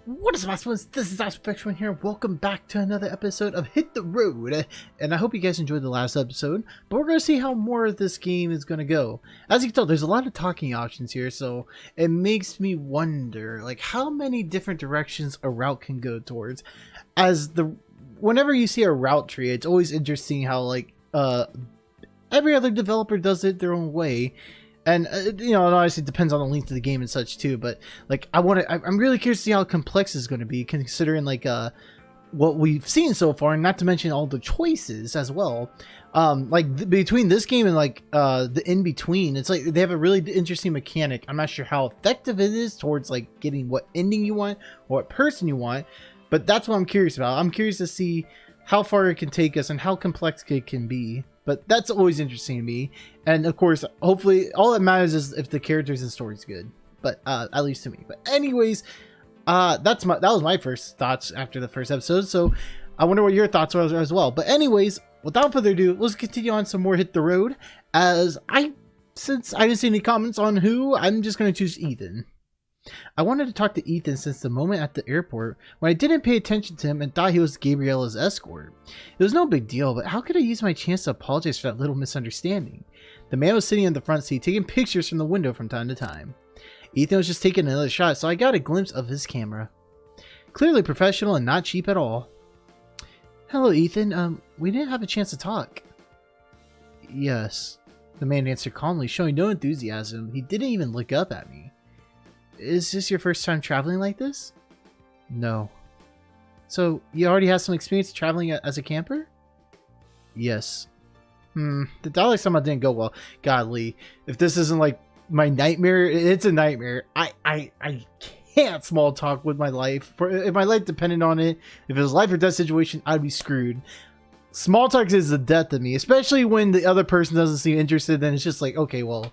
What is my friends? This is Aspect1 here. Welcome back to another episode of Hit the Road. And I hope you guys enjoyed the last episode, but we're going to see how more of this game is going to go. As you can tell, there's a lot of talking options here, so it makes me wonder, like, how many different directions a route can go towards. Whenever you see a route tree, it's always interesting how, like, every other developer does it their own way. And, you know, it obviously depends on the length of the game and such too, but, like, I'm really curious to see how complex it's going to be, considering, like, what we've seen so far, and not to mention all the choices as well. Between this game and, like, the in-between, it's like, they have a really interesting mechanic. I'm not sure how effective it is towards, like, getting what ending you want, or what person you want, but that's what I'm curious about. I'm curious to see how far it can take us and how complex it can be. But that's always interesting to me, and of course, hopefully, all that matters is if the characters and story's good. But at least to me. But anyways, that was my first thoughts after the first episode. So I wonder what your thoughts were as well. But anyways, without further ado, let's continue on some more Hit the Road. Since I didn't see any comments on who, I'm just gonna choose Ethan. I wanted to talk to Ethan since the moment at the airport when I didn't pay attention to him and thought he was Gabriella's escort. It was no big deal, but how could I use my chance to apologize for that little misunderstanding? The man was sitting in the front seat taking pictures from the window from time to time. Ethan was just taking another shot, so I got a glimpse of his camera. Clearly professional and not cheap at all. Hello, Ethan. We didn't have a chance to talk. Yes. The man answered calmly, showing no enthusiasm. He didn't even look up at me. Is this your first time traveling like this? No. So, you already have some experience traveling as a camper? Yes. The dialect somehow didn't go well. Godly. If this isn't like my nightmare, it's a nightmare. I can't small talk with my life. If my life depended on it, if it was a life or death situation, I'd be screwed. Small talk is the death of me, especially when the other person doesn't seem interested, then it's just like, okay, well,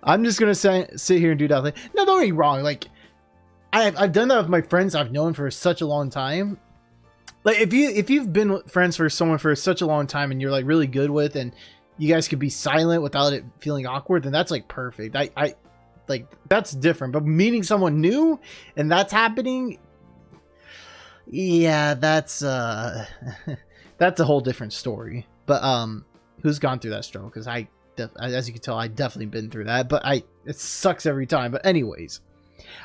I'm just gonna sit here and do nothing. No, don't get me wrong. Like, I've done that with my friends I've known for such a long time. Like, if you've been friends for someone for such a long time and you're like really good with, and you guys could be silent without it feeling awkward, then that's like perfect. I like, that's different. But meeting someone new and that's happening, yeah, that's that's a whole different story. But who's gone through that struggle? Because as you can tell, I've definitely been through that, but it sucks every time. But anyways,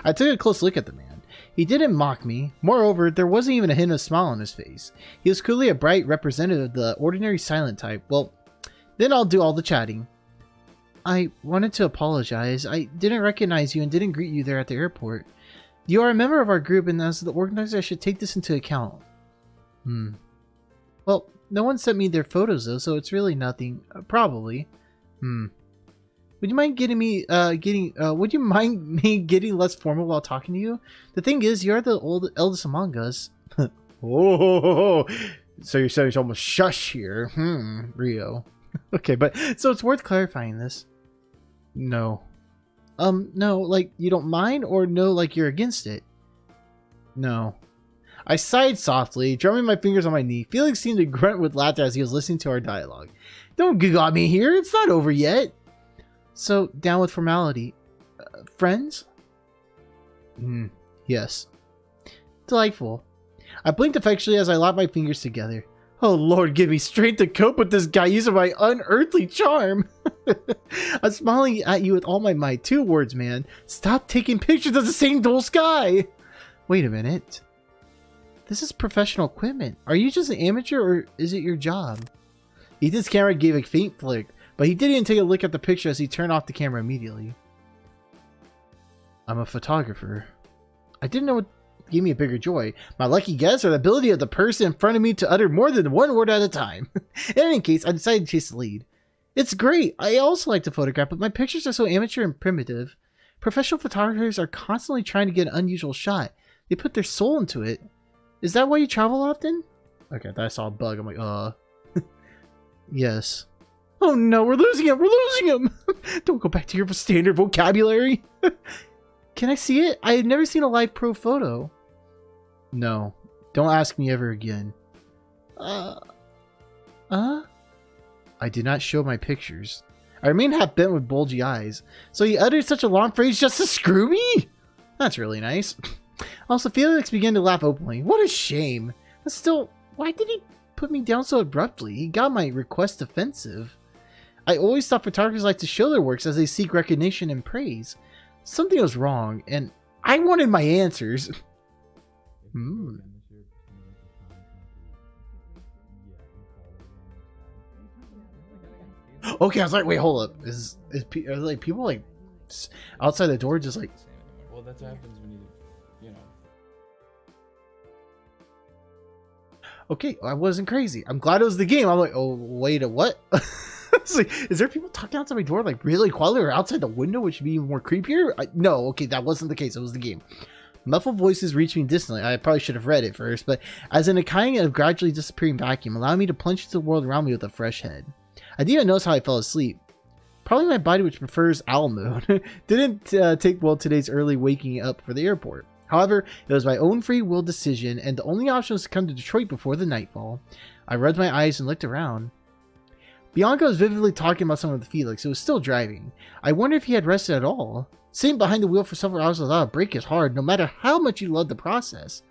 I took a close look at the man. He didn't mock me. Moreover, there wasn't even a hint of a smile on his face. He was clearly a bright representative of the ordinary silent type. Well, then I'll do all the chatting. I wanted to apologize. I didn't recognize you and didn't greet you there at the airport. You are a member of our group, and as the organizer, I should take this into account. Well, no one sent me their photos though, so it's really nothing. Probably. Would you mind would you mind me getting less formal while talking to you? The thing is, you're the eldest among us. Oh, so you're saying it's almost shush here. Rio. Okay, but so it's worth clarifying this. No. No, like, you don't mind, or no, like you're against it? No. I sighed softly, drumming my fingers on my knee. Felix seemed to grunt with laughter as he was listening to our dialogue. Don't giggle at me here, it's not over yet. So, down with formality. Friends? Yes. Delightful. I blinked affectionately as I locked my fingers together. Oh Lord, give me strength to cope with this guy using my unearthly charm. I'm smiling at you with all my might. 2 words, man. Stop taking pictures of the same dull sky. Wait a minute. This is professional equipment. Are you just an amateur, or is it your job? Ethan's camera gave a faint flick, but he didn't even take a look at the picture as he turned off the camera immediately. I'm a photographer. I didn't know what gave me a bigger joy. My lucky guess, or the ability of the person in front of me to utter more than one word at a time. In any case, I decided to chase the lead. It's great. I also like to photograph, but my pictures are so amateur and primitive. Professional photographers are constantly trying to get an unusual shot. They put their soul into it. Is that why you travel often? Okay, I saw a bug. I'm like, Yes. Oh no, we're losing him! We're losing him! Don't go back to your standard vocabulary! Can I see it? I have never seen a live pro photo. No. Don't ask me ever again. I did not show my pictures. I remained half bent with bulgy eyes. So he uttered such a long phrase just to screw me? That's really nice. Also, Felix began to laugh openly. What a shame. But still, why did he put me down so abruptly? He got my request offensive. I always thought photographers like to show their works as they seek recognition and praise. Something was wrong, and I wanted my answers. Okay, I was like, wait, hold up. Are like people like outside the door just like? Well, that's what happens when you know. Okay, I wasn't crazy. I'm glad it was the game. I'm like, oh wait, a what? It's like, is there people talking outside my door like really quietly or outside the window, which would be even more creepier? No, okay, that wasn't the case. It was the game. Muffled voices reached me distantly. I probably should have read it first, but as in a kind of gradually disappearing vacuum, allowing me to plunge into the world around me with a fresh head. I didn't even notice how I fell asleep. Probably my body, which prefers owl mode, didn't take well today's early waking up for the airport. However, it was my own free will decision, and the only option was to come to Detroit before the nightfall. I rubbed my eyes and looked around. Bianca was vividly talking about someone with Felix, who was still driving. I wondered if he had rested at all. Sitting behind the wheel for several hours without a break is hard, no matter how much you love the process.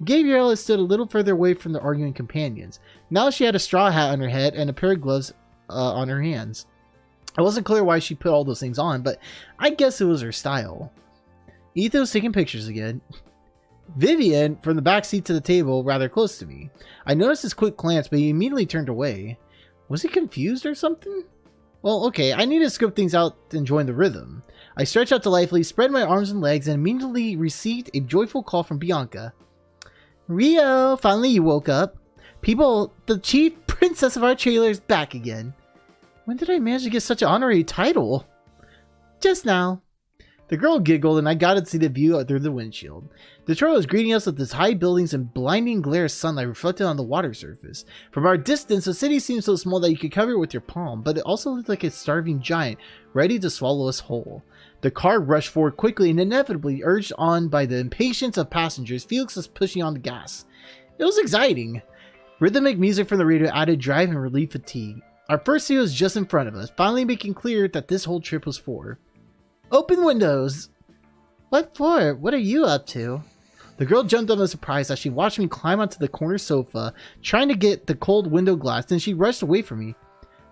Gabriella stood a little further away from the arguing companions. Now she had a straw hat on her head and a pair of gloves on her hands. I wasn't clear why she put all those things on, but I guess it was her style. Ethan was taking pictures again. Vivian, from the back seat to the table, rather close to me. I noticed his quick glance, but he immediately turned away. Was he confused or something? Well, okay, I need to scope things out and join the rhythm. I stretched out delightfully, spread my arms and legs, and immediately received a joyful call from Bianca. Rio, finally you woke up. People, the chief princess of our trailer is back again. When did I manage to get such an honorary title? Just now. The girl giggled and I got to see the view through the windshield. Detroit was greeting us with its high buildings and blinding glare of sunlight reflected on the water surface. From our distance, the city seemed so small that you could cover it with your palm, but it also looked like a starving giant ready to swallow us whole. The car rushed forward quickly and inevitably, urged on by the impatience of passengers, Felix was pushing on the gas. It was exciting. Rhythmic music from the radio added drive and relieved fatigue. Our first city was just in front of us, finally making clear that this whole trip was for. Open windows! What for? What are you up to? The girl jumped up in surprise as she watched me climb onto the corner sofa, trying to get the cold window glass, then she rushed away from me.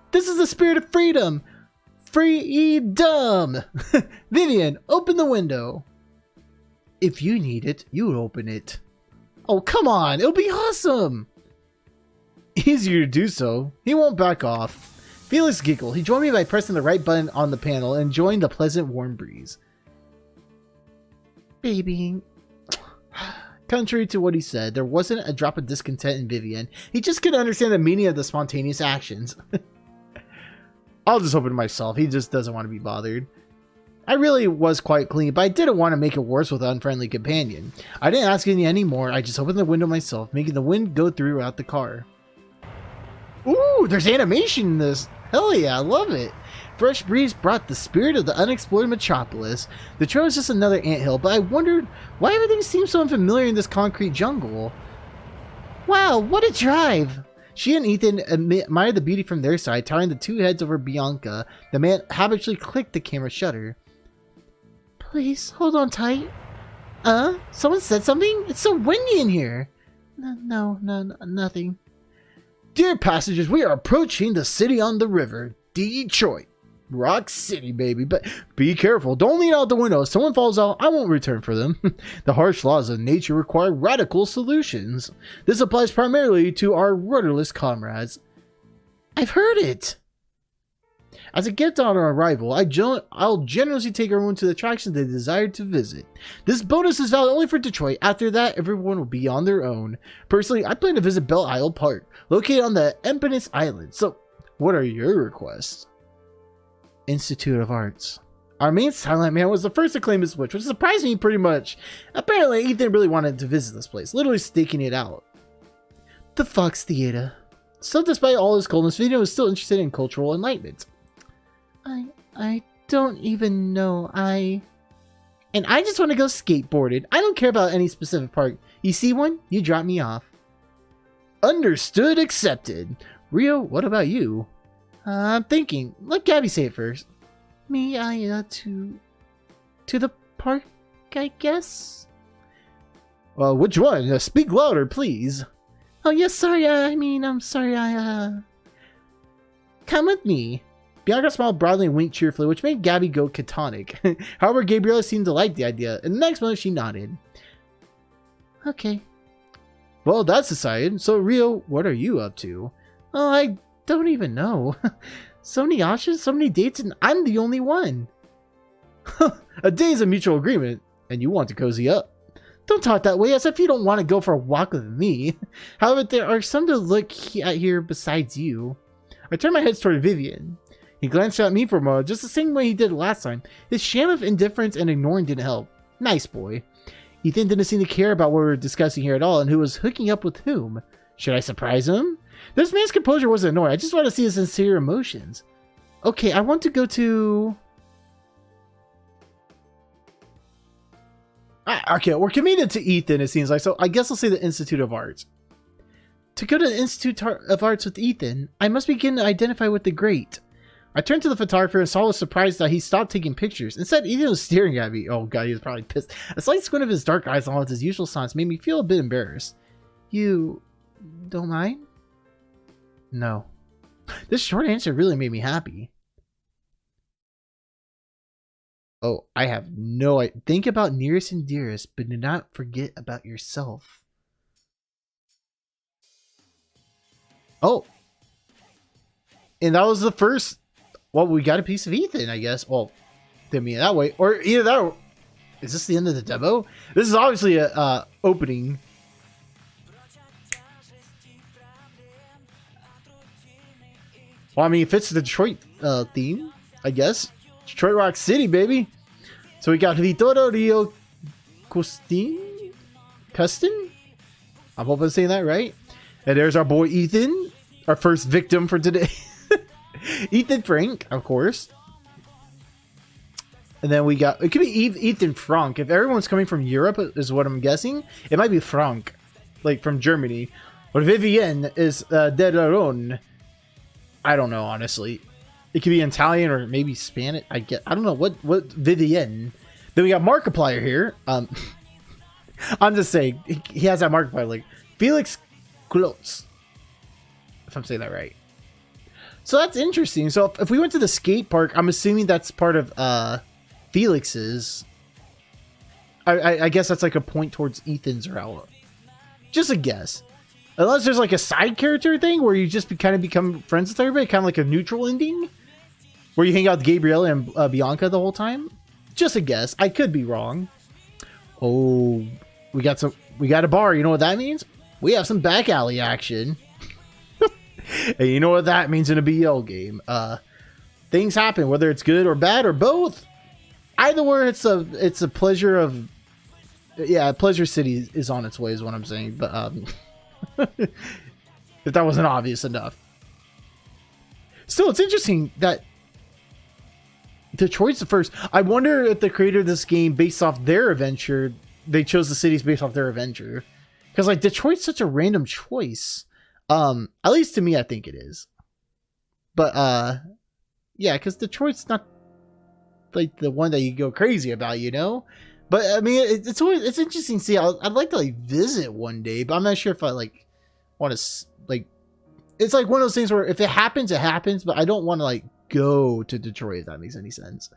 This is the spirit of freedom! Freedom! Vivian, open the window! If you need it, you open it. Oh, come on! It'll be awesome! Easier to do so. He won't back off. Felix giggled. He joined me by pressing the right button on the panel and enjoying the pleasant warm breeze. Baby. Contrary to what he said, there wasn't a drop of discontent in Vivian. He just couldn't understand the meaning of the spontaneous actions. I'll just open it myself. He just doesn't want to be bothered. I really was quite clean, but I didn't want to make it worse with an unfriendly companion. I didn't ask any more. I just opened the window myself, making the wind go throughout the car. Ooh, there's animation in this. Hell yeah, I love it. Fresh breeze brought the spirit of the unexplored metropolis. The trail was just another anthill, but I wondered why everything seemed so unfamiliar in this concrete jungle. Wow, what a drive! She and Ethan admired the beauty from their side, towering the two heads over Bianca. The man habitually clicked the camera shutter. Please, hold on tight. Someone said something? It's so windy in here. No, nothing. Dear passengers, we are approaching the city on the river, Detroit. Rock City, baby. But be careful. Don't lean out the window. If someone falls out, I won't return for them. The harsh laws of nature require radical solutions. This applies primarily to our rudderless comrades. I've heard it. As a gift on our arrival, I'll generously take everyone to the attractions they desire to visit. This bonus is valid only for Detroit. After that, everyone will be on their own. Personally, I plan to visit Belle Isle Park, located on the Empanus Island. So, what are your requests? Institute of Arts. Our main silent man was the first to claim his wish, which surprised me pretty much. Apparently, Ethan really wanted to visit this place, literally staking it out. The Fox Theater. So, despite all his coldness, Vito was still interested in cultural enlightenment. I don't even know. And I just want to go skateboarding. I don't care about any specific park. You see one? You drop me off. Understood, accepted. Rio, what about you? I'm thinking. Let Gabby say it first. Me, to the park, talk, I guess? Well, which one? Speak louder, please. Oh, yes, sorry, I'm sorry, Come with me. Bianca smiled broadly and winked cheerfully, which made Gabby go catatonic. However, Gabriella seemed to like the idea, and the next moment she nodded. Okay. Well, that's decided. So, Rio, what are you up to? Oh, I don't even know. So many options, so many dates, and I'm the only one. A day is a mutual agreement, and you want to cozy up. Don't talk that way, as if you don't want to go for a walk with me. However, there are some to look at here besides you. I turned my head toward Vivian. He glanced at me for a moment, just the same way he did last time. His sham of indifference and ignoring didn't help. Nice boy. Ethan didn't seem to care about what we were discussing here at all, and who was hooking up with whom. Should I surprise him? This man's composure wasn't annoying. I just want to see his sincere emotions. Okay, I want to go to... Okay, we're committed to Ethan, it seems like, so I guess I'll say the Institute of Arts. To go to the Institute of Arts with Ethan, I must begin to identify with the great. I turned to the photographer and saw with surprise that he stopped taking pictures. Instead, Ethan was staring at me. Oh god, he was probably pissed. A slight squint of his dark eyes along with his usual silence made me feel a bit embarrassed. You don't mind? No. This short answer really made me happy. Oh, I have no idea. Think about nearest and dearest, but do not forget about yourself. Oh. And that was the first... Well, we got a piece of Ethan, I guess. Well, didn't mean it that way. Or either that or... Is this the end of the demo? This is obviously a opening. Well, I mean, it fits the Detroit theme, I guess. Detroit Rock City, baby. So we got Vittorio Rio Custin? I'm hoping I'm saying that right. And there's our boy Ethan, our first victim for today. Ethan Frank, of course. And then we got, it could be Ethan Frank. If everyone's coming from Europe, is what I'm guessing. It might be Frank, like from Germany. Or Vivienne is Delaron. I don't know, honestly. It could be Italian or maybe Spanish. I don't know what Vivienne. Then we got Markiplier here. I'm just saying he has that Markiplier, like Felix Klotz, if I'm saying that right. So that's interesting. So if we went to the skate park, I'm assuming that's part of Felix's. I guess that's like a point towards Ethan's route. Just a guess. Unless there's like a side character thing where you just kind of become friends with everybody, kind of like a neutral ending, where you hang out with Gabriella and Bianca the whole time. Just a guess. I could be wrong. Oh, we got a bar. You know what that means? We have some back alley action. And you know what that means in a BL game. Things happen, whether it's good or bad or both. Either way, it's a pleasure of... Yeah, Pleasure City is on its way is what I'm saying. But if that wasn't obvious enough. Still, it's interesting that Detroit's the first. I wonder if the creator of this game, based off their adventure, they chose the cities based off their adventure. Because like Detroit's such a random choice. At least to me, I think it is. But yeah, because Detroit's not like the one that you go crazy about, you know. But I mean, it's interesting to see. I'd like to like visit one day, but I'm not sure if I like want to like. It's like one of those things where if it happens, it happens. But I don't want to like go to Detroit, if that makes any sense.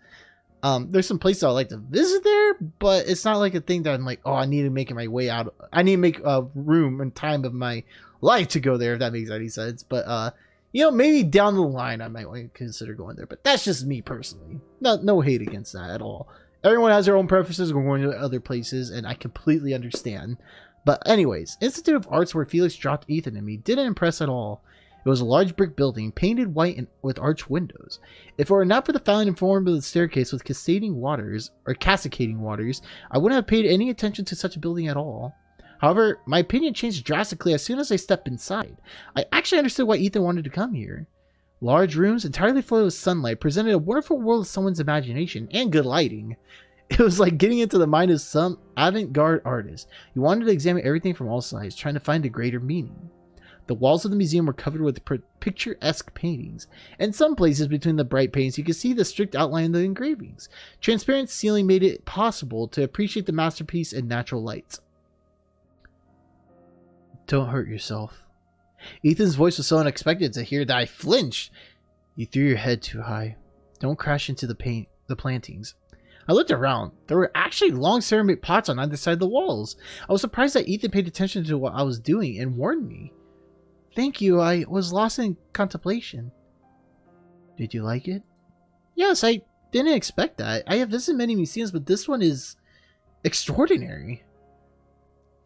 There's some places I like to visit there, but it's not like a thing that I'm like, oh, I need to make my way out. I need to make room and time of my life to go there, if that makes any sense. But you know, maybe down the line I might want to consider going there. But that's just me personally. No hate against that at all. Everyone has their own preferences when going to other places, and I completely understand. But anyways, Institute of Arts, where Felix dropped Ethan and me, didn't impress at all. It was a large brick building, painted white and with arched windows. If it were not for the fountain in form of the staircase with cascading waters, I wouldn't have paid any attention to such a building at all. However, my opinion changed drastically as soon as I stepped inside. I actually understood why Ethan wanted to come here. Large rooms, entirely full of sunlight, presented a wonderful world of someone's imagination and good lighting. It was like getting into the mind of some avant-garde artist. You wanted to examine everything from all sides, trying to find a greater meaning. The walls of the museum were covered with picturesque paintings. In some places between the bright paints, you could see the strict outline of the engravings. Transparent ceiling made it possible to appreciate the masterpiece in natural light. Don't hurt yourself. Ethan's voice was so unexpected to hear that I flinched. You threw your head too high. Don't crash into the plantings. I looked around. There were actually long ceramic pots on either side of the walls. I was surprised that Ethan paid attention to what I was doing and warned me. Thank you, I was lost in contemplation. Did you like it? Yes, I didn't expect that. I have visited many museums, but this one is extraordinary.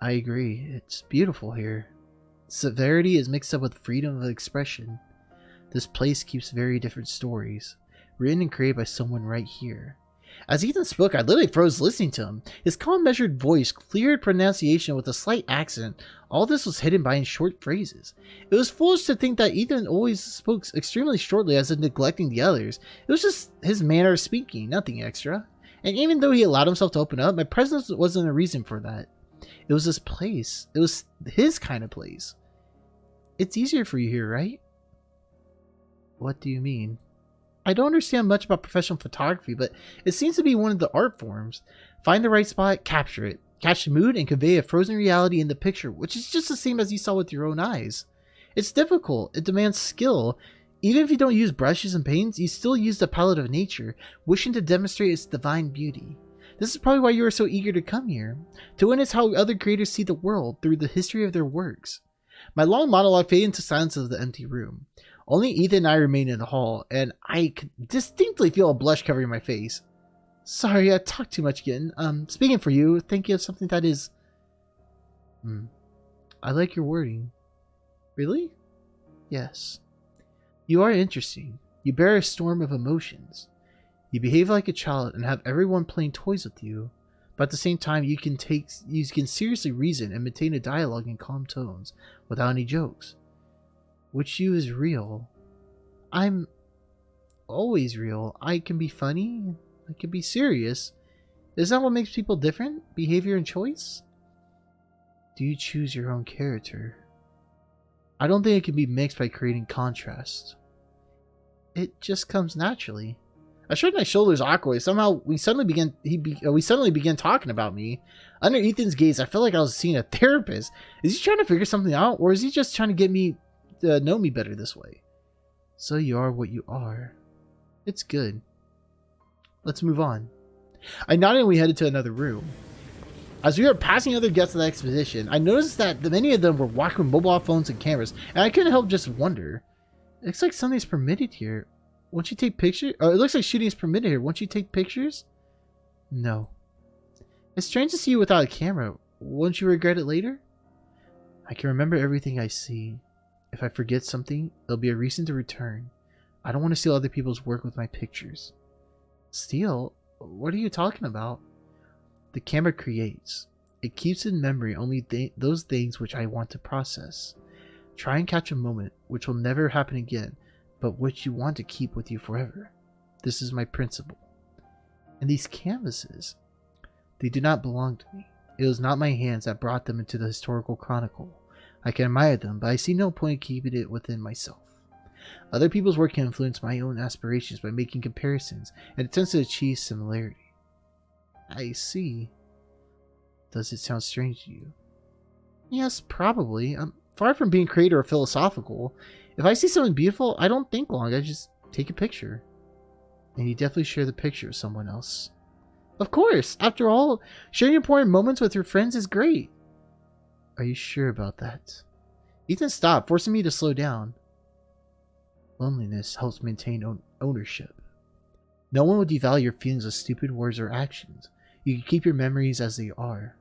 I agree. It's beautiful here. Severity is mixed up with freedom of expression. This place keeps very different stories, written and created by someone right here. As Ethan spoke, I literally froze listening to him. His calm, measured voice, clear pronunciation with a slight accent, all this was hidden by short phrases. It was foolish to think that Ethan always spoke extremely shortly as if neglecting the others. It was just his manner of speaking, nothing extra. And even though he allowed himself to open up, my presence wasn't a reason for that. It was this place. It was his kind of place. It's easier for you here, right? What do you mean? I don't understand much about professional photography, but it seems to be one of the art forms. Find the right spot, capture it. Catch the mood and convey a frozen reality in the picture, which is just the same as you saw with your own eyes. It's difficult. It demands skill. Even if you don't use brushes and paints, you still use the palette of nature, wishing to demonstrate its divine beauty. This is probably why you were so eager to come here, to witness how other creators see the world through the history of their works. My long monologue faded into silence of the empty room. Only Ethan and I remained in the hall, and I could distinctly feel a blush covering my face. Sorry, I talked too much again. Speaking for you, thinking of something that is... I like your wording. Really? Yes. You are interesting. You bear a storm of emotions. You behave like a child and have everyone playing toys with you, but at the same time you can seriously reason and maintain a dialogue in calm tones without any jokes. Which you is real. I'm always real. I can be funny. I can be serious. Is that what makes people different? Behavior and choice? Do you choose your own character? I don't think it can be mixed by creating contrast. It just comes naturally. I shrugged my shoulders awkwardly. Somehow we suddenly began talking about me. Under Ethan's gaze, I felt like I was seeing a therapist. Is he trying to figure something out, or is he just trying to get me to know me better this way? So you are what you are. It's good. Let's move on. I nodded and we headed to another room. As we were passing other guests of the expedition, I noticed that many of them were walking with mobile phones and cameras, and I couldn't help just wonder. It looks like something's permitted here. Won't you take pictures? It looks like shooting is permitted here. Won't you take pictures? No. It's strange to see you without a camera. Won't you regret it later? I can remember everything I see. If I forget something, there'll be a reason to return. I don't want to steal other people's work with my pictures. Steal? What are you talking about? The camera creates. It keeps in memory only those things which I want to process. Try and catch a moment which will never happen again, but which you want to keep with you forever. This is my principle. And these canvases, they do not belong to me. It was not my hands that brought them into the historical chronicle. I can admire them, but I see no point in keeping it within myself. Other people's work can influence my own aspirations by making comparisons and attempts to achieve similarity. I see. Does it sound strange to you? Yes, probably. I'm far from being creative or philosophical. If I see something beautiful, I don't think long. I just take a picture. And you definitely share the picture with someone else. Of course. After all, sharing important moments with your friends is great. Are you sure about that? Ethan stopped, forcing me to slow down. Loneliness helps maintain ownership. No one will devalue your feelings with stupid words or actions. You can keep your memories as they are.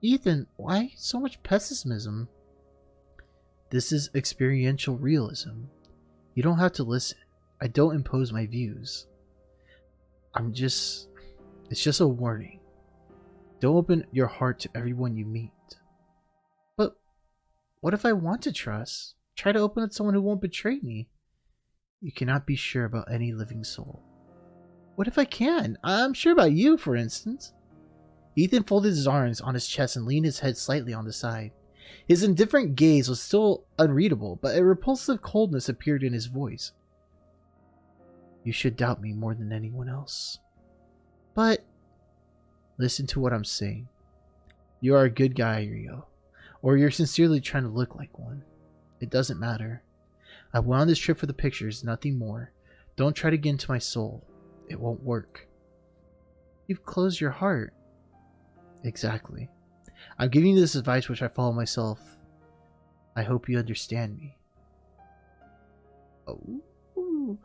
Ethan, why so much pessimism? This is experiential realism. You don't have to listen. I don't impose my views. It's just a warning. Don't open your heart to everyone you meet. But what if I want to trust? Try to open it to someone who won't betray me. You cannot be sure about any living soul. What if I can? I'm sure about you, for instance. Ethan folded his arms on his chest and leaned his head slightly on the side. His indifferent gaze was still unreadable, but a repulsive coldness appeared in his voice. You should doubt me more than anyone else. But listen to what I'm saying. You are a good guy, Rio. Or you're sincerely trying to look like one. It doesn't matter. I went on this trip for the pictures, nothing more. Don't try to get into my soul. It won't work. You've closed your heart. Exactly. I'm giving you this advice which I follow myself. I hope you understand me. Oh.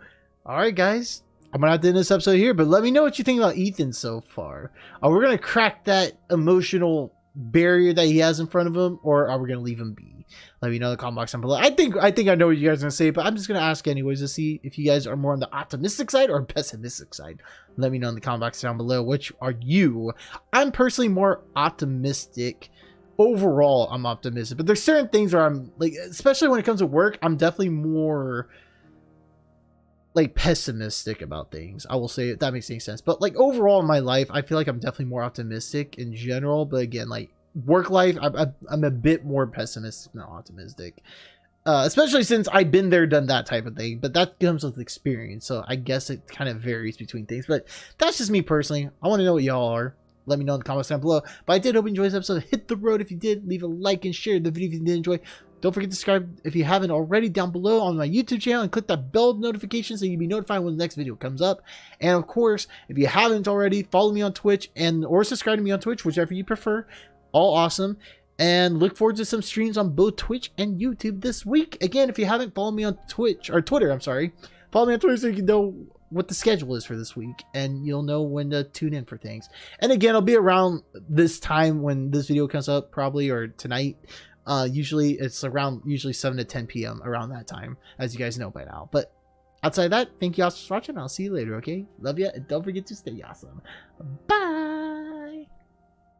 Alright guys. I'm gonna have to end this episode here, but let me know what you think about Ethan so far. Are we gonna crack that emotional barrier that he has in front of him, or are we gonna leave him be? Let me know in the comment box down below. I think I know what you guys are gonna say, but I'm just gonna ask anyways to see if you guys are more on the optimistic side or pessimistic side. Let me know in the comment box down below. Which are you? I'm personally more optimistic. Overall, I'm optimistic, but there's certain things where I'm like, especially when it comes to work, I'm definitely more like pessimistic about things. I will say, if that makes any sense. But like overall in my life, I feel like I'm definitely more optimistic in general. But again, like work life, I'm a bit more pessimistic than optimistic. Especially since I've been there, done that type of thing. But that comes with experience. So I guess it kind of varies between things. But that's just me personally. I want to know what y'all are. Let me know in the comments down below. But I did hope you enjoyed this episode. Hit the road if you did. Leave a like and share the video if you did enjoy. Don't forget to subscribe if you haven't already down below on my YouTube channel and click that bell notification so you'll be notified when the next video comes up. And of course, if you haven't already, follow me on Twitch or subscribe to me on Twitch, whichever you prefer. All awesome. And look forward to some streams on both Twitch and YouTube this week. Again, if you haven't, follow me on Twitch or Twitter, I'm sorry. Follow me on Twitter so you can know what the schedule is for this week and you'll know when to tune in for things. And again, I'll be around this time when this video comes up, probably, or tonight. Usually it's around 7 to 10 p.m. around that time, as you guys know by now. But outside of that, thank you all for watching. I'll see you later, okay? Love ya, and don't forget to stay awesome. Bye!